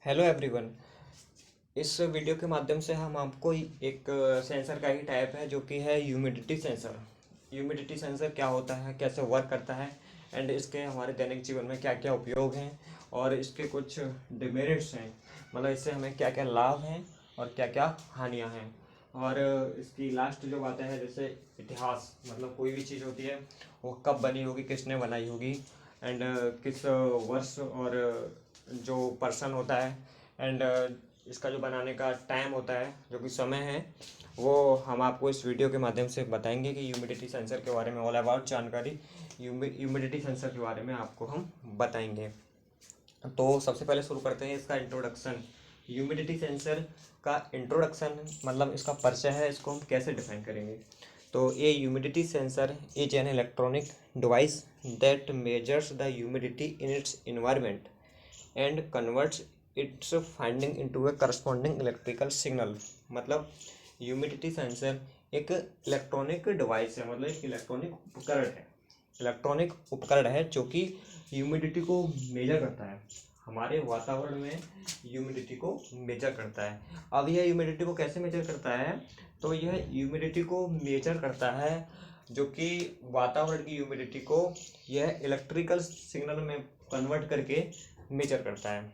Hello everyone. इस video के माध्यम से हम आपको एक सेंसर का ही टाइप है जो कि है ह्यूमिडिटी सेंसर। ह्यूमिडिटी सेंसर क्या होता है, कैसे वर्क करता है एंड इसके हमारे दैनिक जीवन में क्या क्या उपयोग हैं और इसके कुछ डिमेरिट्स हैं, मतलब इससे हमें क्या क्या लाभ हैं और क्या क्या हानियाँ हैं। और इसकी लास्ट जो बातें हैं जैसे इतिहास, मतलब कोई भी चीज़ होती है वो कब बनी होगी, किसने बनाई होगी एंड किस वर्ष, और जो पर्सन होता है एंड इसका जो बनाने का टाइम होता है, जो कि समय है, वो हम आपको इस वीडियो के माध्यम से बताएंगे कि ह्यूमिडिटी सेंसर के बारे में ऑल अबाउट जानकारी ह्यूमिडिटी सेंसर के बारे में आपको हम बताएंगे। तो सबसे पहले शुरू करते हैं इसका इंट्रोडक्शन। ह्यूमिडिटी सेंसर का इंट्रोडक्शन मतलब इसका परिचय है, इसको हम कैसे डिफाइन करेंगे। तो ये humidity sensor is an electronic device that measures the humidity in its environment and converts it's finding into A corresponding electrical signal. मतलब ह्यूमिडिटी सेंसर एक इलेक्ट्रॉनिक डिवाइस है, मतलब एक इलेक्ट्रॉनिक उपकरण है जो कि ह्यूमिडिटी को मेजर करता है, हमारे वातावरण में ह्यूमिडिटी को मेजर करता है। अब यह ह्यूमिडिटी को कैसे मेजर करता है, तो यह ह्यूमिडिटी को मेजर करता है जो कि वातावरण की ह्यूमिडिटी को यह इलेक्ट्रिकल सिग्नल में कन्वर्ट करके मेजर करता है।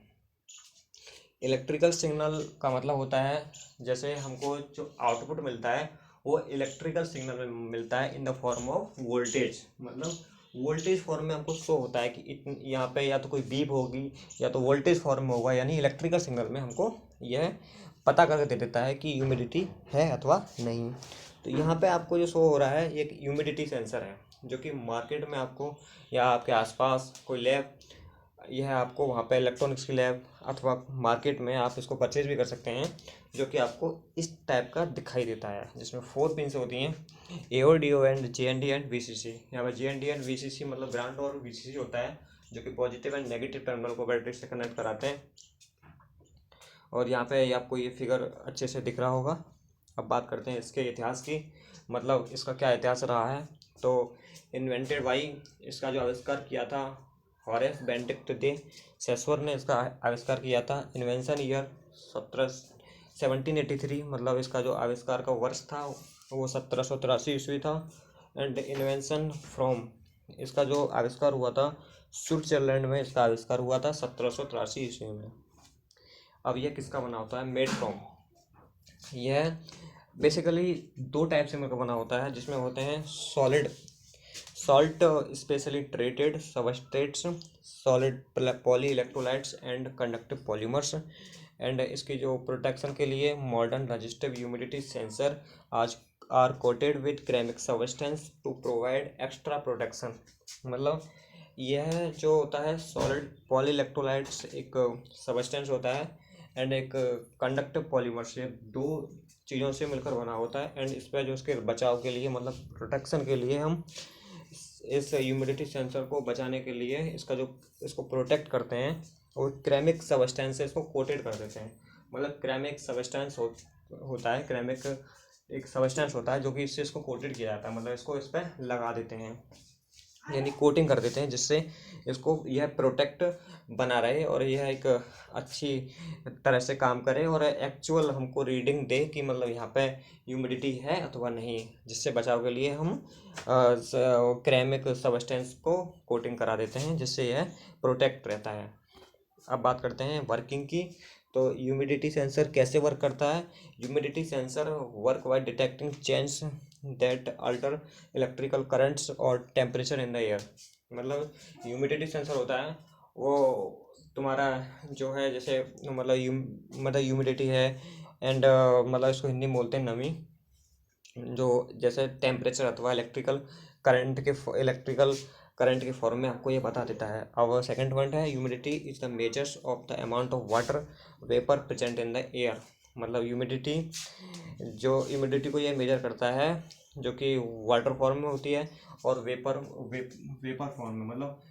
इलेक्ट्रिकल सिग्नल का मतलब होता है जैसे हमको जो आउटपुट मिलता है वो इलेक्ट्रिकल सिग्नल में मिलता है in the form of voltage. मतलब वोल्टेज फॉर्म में हमको शो होता है कि यहाँ पे या तो कोई बीप होगी या तो वोल्टेज फॉर्म में होगा, यानी इलेक्ट्रिकल सिग्नल में हमको यह पता करके दे देता है कि ह्यूमिडिटी है अथवा नहीं। तो यहाँ पे आपको जो शो हो रहा है एक ह्यूमिडिटी सेंसर है जो कि मार्केट में आपको या आपके आसपास कोई लैब, यह आपको वहाँ पे इलेक्ट्रॉनिक्स की लैब अथवा मार्केट में आप इसको परचेज भी कर सकते हैं, जो कि आपको इस टाइप का दिखाई देता है जिसमें 4 पिन्स होती हैं, AODO and JND and VCC। यहाँ पर JND एंड VCC मतलब ग्राउंड और VCC होता है जो कि पॉजिटिव एंड नेगेटिव टर्मिनल को बैटरी से कनेक्ट कराते हैं। और यहाँ पे आपको ये फिगर अच्छे से दिख रहा होगा। अब बात करते हैं इसके इतिहास की, मतलब इसका क्या इतिहास रहा है। तो इन्वेंटेड बाई, इसका जो आविष्कार किया था हॉरेस बेनेडिक्ट दे सेस्वर ने इसका आविष्कार किया था। इन्वेंशन ईयर 1783, मतलब इसका जो आविष्कार का वर्ष था वो 1783 ईस्वी था। एंड इन्वेंशन फ्रॉम, इसका जो आविष्कार हुआ था स्विट्जरलैंड में, इसका आविष्कार हुआ था 1783 ईस्वी में। अब यह किसका बना होता है, मेड फ्रॉम। यह बेसिकली दो टाइप से मिलकर बना होता है, जिसमें होते हैं solid salt specially treated substrates, solid poly electrolytes and conductive polymers. And इसकी जो प्रोटेक्शन के लिए मॉडर्न रजिस्टिव ह्यूमिडिटी सेंसर आज are coated with chemic substance to provide extra protection. मतलब यह जो होता है सॉलिड पॉली इलेक्ट्रोलाइट्स एक सब्सटेंस होता है एंड एक कंडक्टिव पॉलीमर्स, ये दो चीज़ों से मिलकर बना होता है। एंड इस पर जो इसके बचाव के लिए, मतलब प्रोटेक्शन के लिए, हम इस ह्यूमिडिटी सेंसर को बचाने के लिए इसको प्रोटेक्ट करते हैं और क्रेमिक सब्सटेंस से इसको कोटेड कर देते हैं। मतलब क्रेमिक सब्सटेंस होता है, क्रेमिक एक सब्सटेंस होता है जो कि इससे इसको कोटेड किया जाता है, मतलब इसको इस पर लगा देते हैं, यानी कोटिंग कर देते हैं, जिससे इसको यह प्रोटेक्ट बना रहे और यह एक अच्छी तरह से काम करे और एक्चुअल हमको रीडिंग दे कि मतलब यहाँ पे ह्यूमिडिटी है अथवा नहीं। जिससे बचाव के लिए हम क्रेमिक सब्सटेंस को कोटिंग करा देते हैं, जिससे यह प्रोटेक्ट रहता है। अब बात करते हैं वर्किंग की। तो ह्यूमिडिटी सेंसर कैसे वर्क करता है। Humidity sensor work by detecting change that alter electrical currents और टेम्परेचर इन द एयर। मतलब ह्यूमिडिटी सेंसर होता है वो तुम्हारा जो है जैसे मतलब ह्यूमिडिटी है एंड मतलब इसको हिंदी में बोलते हैं नमी, जो जैसे टेम्परेचर अथवा इलेक्ट्रिकल करंट के फॉर्म में आपको ये बता देता है। अब सेकंड पॉइंट है humidity is the measures of the amount of water vapour present in the air. मतलब ह्यूमिडिटी को ये मेजर करता है जो कि वाटर फॉर्म में होती है और वेपर फॉर्म में, मतलब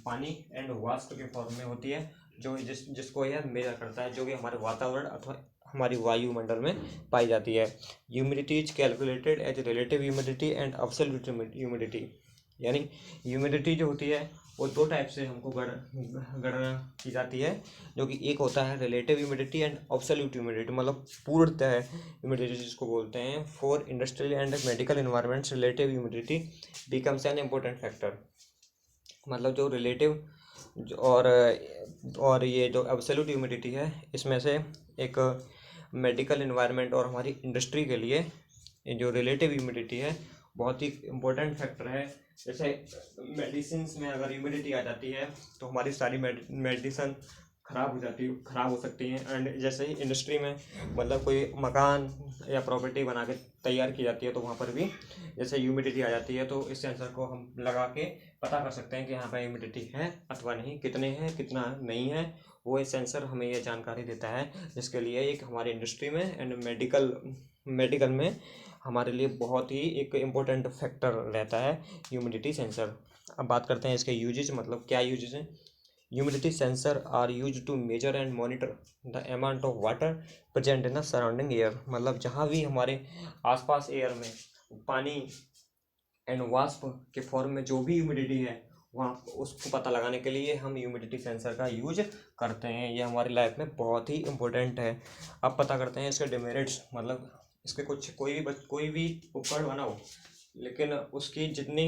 पानी एंड वाष्प के फॉर्म में होती है, जो जिसको यह मेजर करता है, जो कि हमारे वातावरण अथवा हमारी वायुमंडल में पाई जाती है। Humidity is calculated as relative humidity and absolute humidity. यानी ह्यूमिडिटी जो होती है वो दो टाइप से हमको गणना की जाती है, जो कि एक होता है relative humidity and absolute humidity, मतलब पूर्णतः ह्यूमिडिटी जिसको बोलते हैं। For industrial and medical environments relative humidity becomes an important factor. मतलब जो रिलेटिव और ये जो एब्सोल्यूट ह्यूमिडिटी है, इसमें से एक मेडिकल इन्वायरमेंट और हमारी इंडस्ट्री के लिए ये जो रिलेटिव ह्यूमिडिटी है बहुत ही इम्पोर्टेंट फैक्टर है। जैसे मेडिसिन में अगर ह्यूमिडिटी आ जाती है तो हमारी सारी मेडिसिन ख़राब हो सकती हैं। एंड जैसे ही इंडस्ट्री में मतलब कोई मकान या प्रॉपर्टी बना के तैयार की जाती है तो वहाँ पर भी जैसे ह्यूमिडिटी आ जाती है, तो इस सेंसर को हम लगा के पता कर सकते हैं कि यहाँ पर ह्यूमिडिटी है अथवा नहीं, कितने हैं कितना नहीं है। वो सेंसर हमें ये जानकारी देता है, जिसके लिए एक हमारे इंडस्ट्री में एंड मेडिकल में हमारे लिए बहुत ही एक इम्पोर्टेंट फैक्टर रहता है ह्यूमिडिटी सेंसर। अब बात करते हैं इसके यूजेज, मतलब क्या यूजेज हैं। Humidity sensor are use to measure and monitor the amount of water present in the surrounding air. मतलब जहाँ भी हमारे आसपास एयर में पानी एंड वाष्प के फॉर्म में जो भी ह्यूमिडिटी है वहाँ उसको पता लगाने के लिए हम ह्यूमिडिटी सेंसर का यूज करते हैं। ये हमारी लाइफ में बहुत ही इम्पोर्टेंट है। अब पता करते हैं इसके डिमेरिट्स, मतलब इसके कुछ कोई भी उपकरण बनाओ लेकिन उसकी जितनी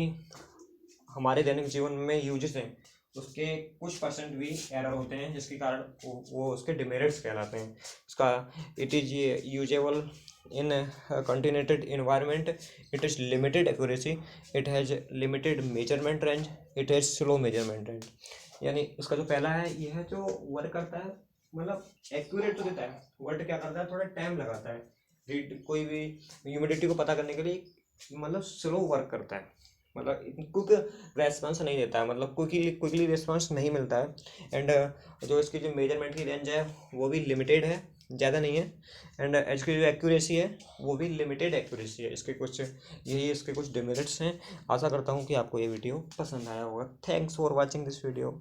हमारे दैनिक जीवन में यूजेस हैं उसके कुछ परसेंट भी एरर होते हैं, जिसके कारण वो उसके डिमेरिट्स कहलाते हैं। इसका it is usable in contaminated environment, it is limited accuracy, it has limited measurement range, it has slow measurement range. यानी इसका जो पहला है ये है जो वर्क करता है, मतलब एक्यूरेट तो देता है, वर्क क्या करता है थोड़ा टाइम लगाता है। रीड कोई भी ह्यूमिडिटी को पता करने के लिए मतलब स्लो वर्क करता है, मतलब क्विक रेस्पॉन्स नहीं देता है, मतलब क्विकली रेस्पॉन्स नहीं मिलता है। एंड जो इसकी जो मेजरमेंट की रेंज है वो भी लिमिटेड है, ज़्यादा नहीं है। एंड इसकी जो एक्यूरेसी है वो भी लिमिटेड एक्यूरेसी है। इसके कुछ डिमेरिट्स हैं। आशा करता हूँ कि आपको ये वीडियो पसंद आया होगा। Thanks for watching this video.